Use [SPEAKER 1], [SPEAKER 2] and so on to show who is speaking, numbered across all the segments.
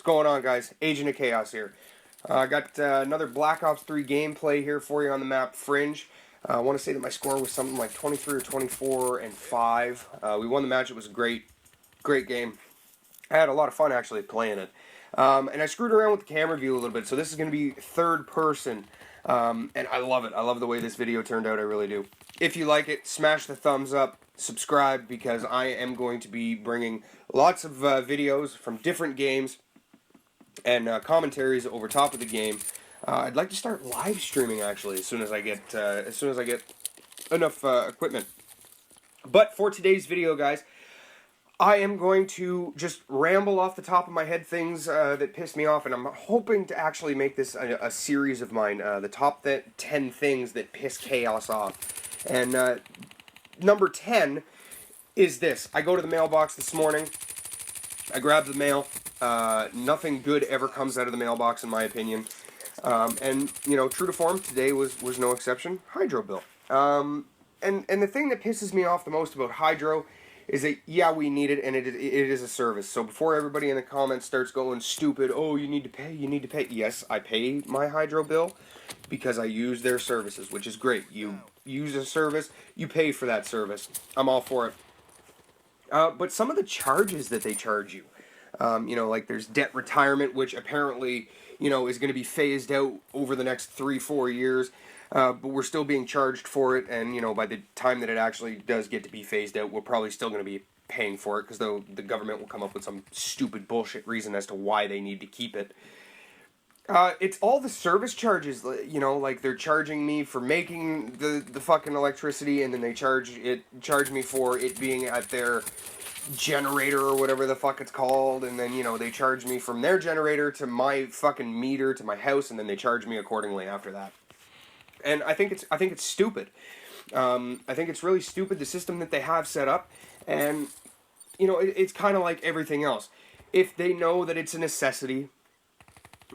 [SPEAKER 1] going on, guys? Agent of Chaos here. I got another Black Ops 3 gameplay here for you on the map Fringe. I want to say that my score was something like 23 or 24 and 5. We won the match. It was a great game. I had a lot of fun actually playing it. And I screwed around with the camera view a little bit, so this is going to be third person. And I love it. I love the way this video turned out, I really do. If you like it, smash the thumbs up, subscribe, because I am going to be bringing lots of videos from different games and commentaries over top of the game. I'd like to start live streaming actually as soon as I get enough equipment. But for today's video, guys, I am going to just ramble off the top of my head things that pissed me off, and I'm hoping to actually make this a series of mine, the top 10 things that piss Chaos off. And number 10 is this. I go to the mailbox this morning, I grab the mail, nothing good ever comes out of the mailbox in my opinion, and, you know, true to form, today was no exception, hydro bill. And the thing that pisses me off the most about hydro is that, yeah, we need it, and it is a service. So before everybody in the comments starts going stupid, oh, you need to pay. Yes, I pay my hydro bill because I use their services, which is great. You use a service, you pay for that service. I'm all for it. But some of the charges that they charge you, you know, like there's debt retirement, which apparently, you know, is going to be phased out over the next 3-4 years. But we're still being charged for it, and, you know, by the time that it actually does get to be phased out, we're probably still going to be paying for it, because the government will come up with some stupid bullshit reason as to why they need to keep it. It's all the service charges, you know, like they're charging me for making the fucking electricity, and then they charge me for it being at their generator or whatever the fuck it's called, and then, you know, they charge me from their generator to my fucking meter to my house, and then they charge me accordingly after that. And I think it's stupid. I think it's really stupid, the system that they have set up. And, you know, it's kind of like everything else. If they know that it's a necessity,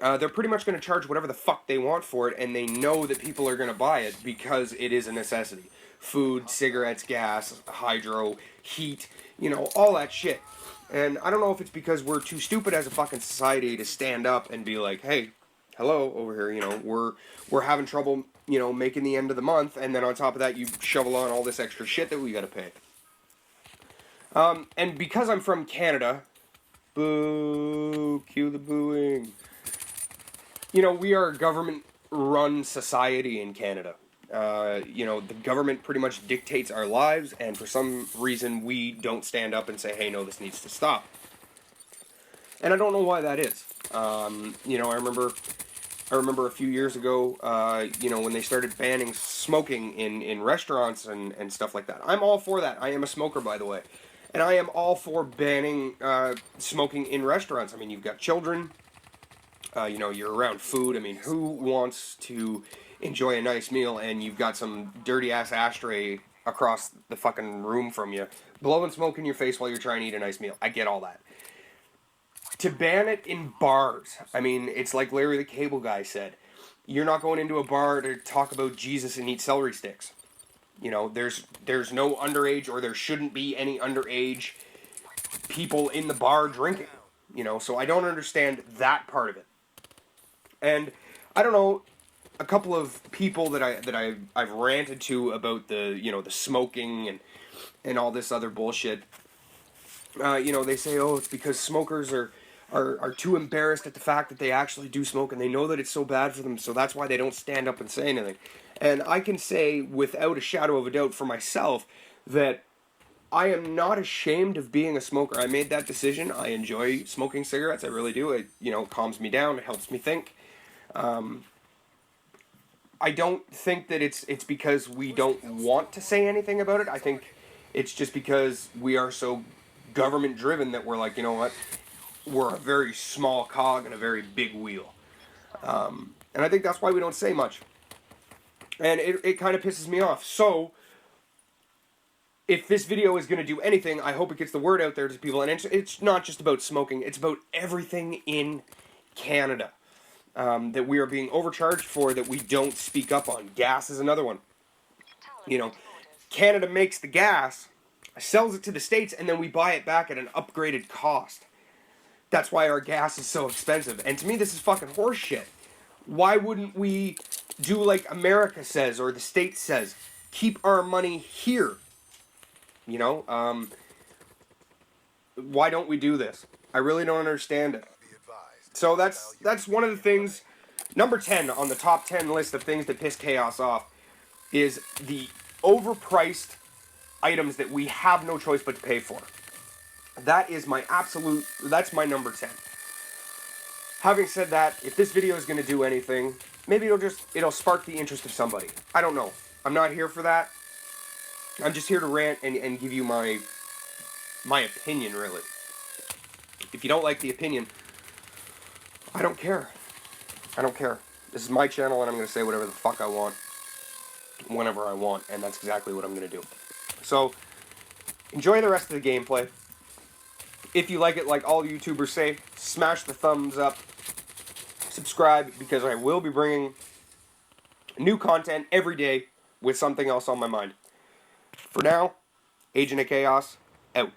[SPEAKER 1] they're pretty much going to charge whatever the fuck they want for it, and they know that people are going to buy it because it is a necessity. Food, cigarettes, gas, hydro, heat, you know, all that shit. And I don't know if it's because we're too stupid as a fucking society to stand up and be like, hey, hello, over here, you know, we're having trouble, you know, making the end of the month, and then on top of that, you shovel on all this extra shit that we gotta pay. And because I'm from Canada, boo, cue the booing. You know, we are a government-run society in Canada. You know, the government pretty much dictates our lives, and for some reason, we don't stand up and say, hey, no, this needs to stop. And I don't know why that is. You know, I remember a few years ago, you know, when they started banning smoking in restaurants and stuff like that. I'm all for that. I am a smoker, by the way. And I am all for banning smoking in restaurants. I mean, you've got children, you know, you're around food. I mean, who wants to enjoy a nice meal and you've got some dirty-ass ashtray across the fucking room from you, blowing smoke in your face while you're trying to eat a nice meal? I get all that. To ban it in bars, I mean, it's like Larry the Cable Guy said. You're not going into a bar to talk about Jesus and eat celery sticks. You know, there's no underage, or there shouldn't be any underage people in the bar drinking. You know, so I don't understand that part of it. And I don't know, a couple of people that I've ranted to about the, you know, the smoking and all this other bullshit. You know, they say, oh, it's because smokers are too embarrassed at the fact that they actually do smoke, and they know that it's so bad for them, so that's why they don't stand up and say anything. And I can say without a shadow of a doubt for myself that I am not ashamed of being a smoker. I made that decision. I enjoy smoking cigarettes. I really do. It, you know, calms me down. It helps me think. I don't think that it's because we don't want to say anything about it. I think it's just because we are so government driven that we're like, you know what? We're a very small cog in a very big wheel. And I think that's why we don't say much. And it kind of pisses me off. So, if this video is going to do anything, I hope it gets the word out there to people. And it's not just about smoking. It's about everything in Canada that we are being overcharged for, that we don't speak up on. Gas is another one. You know, Canada makes the gas, sells it to the States, and then we buy it back at an upgraded cost. That's why our gas is so expensive. And to me, this is fucking horseshit. Why wouldn't we do like America says or the States says? Keep our money here. You know? Why don't we do this? I really don't understand it. So that's one of the things. Number 10 on the top 10 list of things that piss chaos off is the overpriced items that we have no choice but to pay for. That is my absolute, that's my number 10. Having said that, if this video is going to do anything, maybe it'll spark the interest of somebody. I don't know. I'm not here for that. I'm just here to rant and give you my opinion, really. If you don't like the opinion, I don't care. I don't care. This is my channel and I'm going to say whatever the fuck I want, whenever I want, and that's exactly what I'm going to do. So, enjoy the rest of the gameplay. If you like it, like all YouTubers say, smash the thumbs up. Subscribe, because I will be bringing new content every day with something else on my mind. For now, Agent of Chaos, out.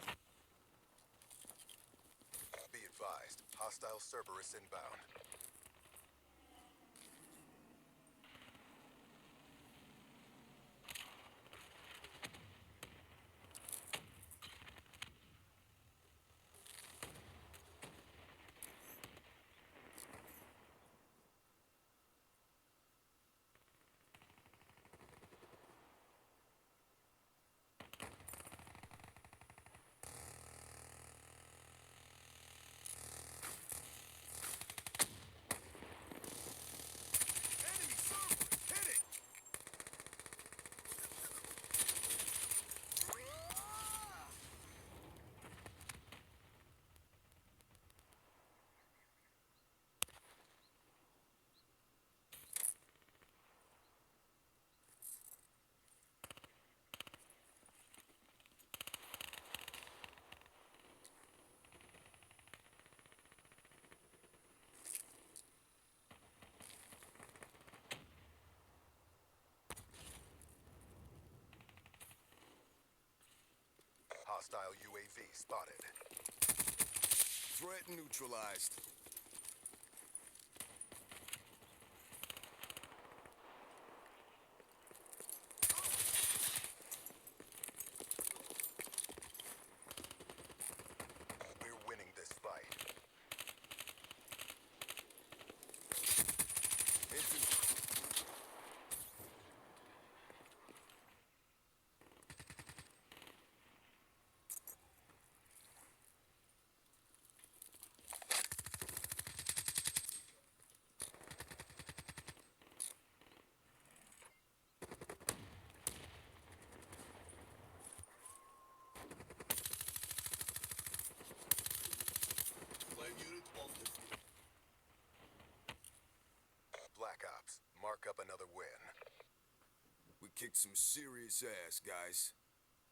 [SPEAKER 2] Be advised, hostile Cerberus inbound. Hostile UAV spotted. Threat neutralized. We're winning this fight. Black Ops, mark up another win.
[SPEAKER 3] We kicked some serious ass, guys.